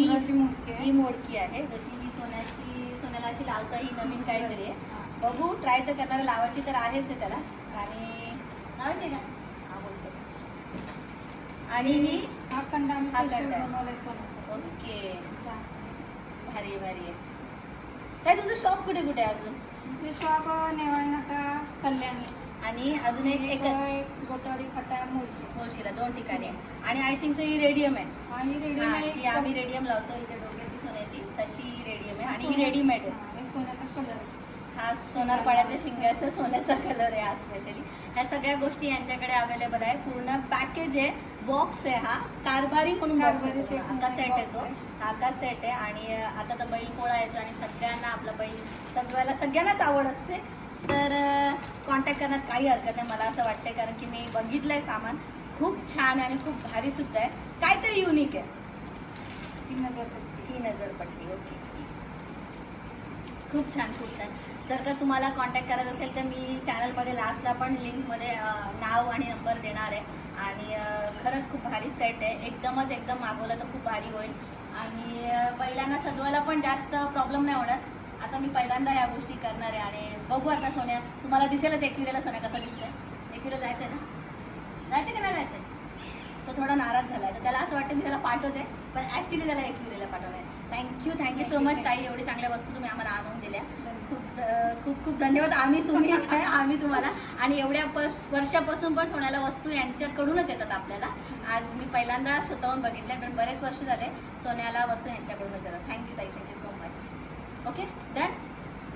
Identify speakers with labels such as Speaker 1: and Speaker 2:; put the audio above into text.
Speaker 1: ही मोडकी आहे. जशी ही सोन्याला अशी लावता ही नवीन काहीतरी आहे. बघू, ट्राय तर करणार, लावायची तर आहेच आहे त्याला. आणि लावायची का? हा बोलते. आणि ही
Speaker 2: हा कंडा
Speaker 1: ओके, भारी भारी आहे. काय तुमचं शॉप कुठे कुठे आहे अजून?
Speaker 2: ते शॉप नेवाळी नाका, कल्याणी
Speaker 1: आणि अजून एक
Speaker 2: गोटवाडी फटा,
Speaker 1: मुळशीला 2 ठिकाणी आहे. आणि I think so he radium आहे.
Speaker 2: आणि
Speaker 1: जी आम्ही रेडियम लावतो इथे डोक्याची सोन्याची, तशी रेडियम आहे. आणि ही रेडीमेड आहे.
Speaker 2: सोन्याचा कलर,
Speaker 1: हा सोनारपाड्याच्या शिंगाचा सोन्याचा कलर आहे हा स्पेशली. ह्या सगळ्या गोष्टी यांच्याकडे अवेलेबल आहे. पूर्ण पॅकेज आहे, बॉक्स आहे. हा कारभारी म्हणून बॉक्स आहे, का सेट आहे तो. हा का सेट आहे. आणि आता तर बैल पोळा येतो आणि सगळ्यांना आपला बैल सजवायला सगळ्यांनाच आवड असते. तर कॉन्टॅक्ट करण्यात काही हरकत नाही मला असं वाटतंय, कारण की मी बघितलंय सामान, खूप छान आहे आणि खूप भारी सुद्धा आहे. काहीतरी युनिक आहे. ही नजरपट्टी ओके, खूप छान खूप छान. जर का तुम्हाला कॉन्टॅक्ट करायचं असेल तर मी चॅनलमध्ये लास्टला पण लिंकमध्ये नाव आणि नंबर देणार आहे. आणि खरंच खूप भारी सेट आहे. एकदम मागवलं तर खूप भारी होईल. आणि बैलांना सजवायला पण जास्त प्रॉब्लेम नाही होणार. आता मी पहिल्यांदा ह्या गोष्टी करणार आहे. आणि बघू आता सोन्या, तुम्हाला दिसेलच एकविरेला सोन्या कसा दिसतोय. एकविरेला जायचं आहे ना? जायचं की नाही जायचं? तो थोडा नाराज झाला आहे, तर त्याला असं वाटतं मी त्याला पाठवते, पण ॲक्च्युली त्याला एकविरेला पाठवलं आहे. थँक्यू सो मच ताई, एवढी चांगल्या वस्तू तुम्ही आम्हाला आणून दिल्या. खूप धन्यवाद. आम्ही तुम्हाला. आणि एवढ्या वर्षापासून पण सोन्याला वस्तू यांच्याकडूनच येतात आपल्याला. आज मी पहिल्यांदा स्वतःहून बघितल्या, पण बरेच वर्ष झाले सोन्याला वस्तू यांच्याकडूनच येतात. थँक्यू ताई, thank you so much. Okay, done.